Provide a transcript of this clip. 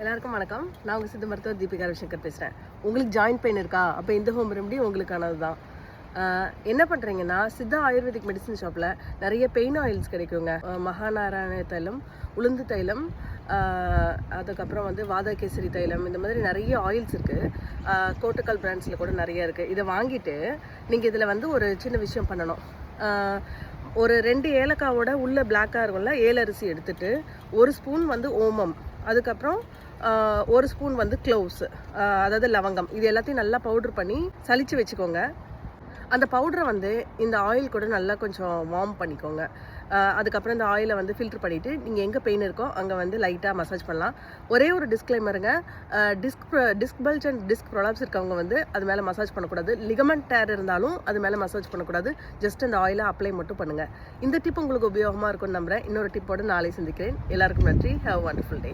எல்லாருக்கும் வணக்கம். நான் உங்கள் சித்த மருத்துவர் தீபிகா ரவிசங்கர் பேசுகிறேன். உங்களுக்கு ஜாயின்ட் பெயின் இருக்கா? அப்போ இந்த ஹோம் ரெமடி உங்களுக்கானது தான். என்ன பண்ணுறீங்கன்னா, சித்தா ஆயுர்வேதிக் மெடிசன் ஷாப்பில் நிறைய பெயின் ஆயில்ஸ் கிடைக்குங்க. மகாநாராயண தைலம், உளுந்து தைலம், அதுக்கப்புறம் வாதகேசரி தைலம், இந்த மாதிரி நிறைய ஆயில்ஸ் இருக்குது. கோட்டக்கல் பிராண்ட்ஸில் கூட நிறைய இருக்குது. இதை வாங்கிட்டு நீங்கள் இதில் ஒரு சின்ன விஷயம் பண்ணணும். ஒரு 2 ஏலக்காவோட உள்ள பிளாக்காக இருக்கும்ல, ஏலரிசி எடுத்துட்டு 1 ஸ்பூன் ஓமம், அதுக்கப்புறம் 1 ஸ்பூன் க்ளோவ்ஸ், அதாவது லவங்கம், இது எல்லாத்தையும் நல்லா பவுட்ரு பண்ணி சலிச்சு வச்சுக்கோங்க. அந்த பவுடரை இந்த ஆயில் கூட நல்லா கொஞ்சம் வார்ம் பண்ணிக்கோங்க. அதுக்கப்புறம் இந்த ஆயிலை ஃபில்டர் பண்ணிவிட்டு நீங்கள் எங்கே பெயின் இருக்கோ அங்கே லைட்டாக மசாஜ் பண்ணலாம். ஒரே ஒரு டிஸ்க்ளைமருங்க, disc bulge and disc prolapse இருக்கவங்க அது மேலே மசாஜ் பண்ணக்கூடாது. லிகமெண்ட் டேர் இருந்தாலும் அது மேலே மசாஜ் பண்ணக்கூடாது. ஜஸ்ட் அந்த ஆயிலை அப்ளை மட்டும் பண்ணுங்கள். இந்த டிப் உங்களுக்கு உபயோகமாக இருக்கும்னு நம்புகிறேன். இன்னொரு டிப்போடு நாளை சந்திக்கிறேன். எல்லாருக்கும் நன்றி. Have a wonderful day.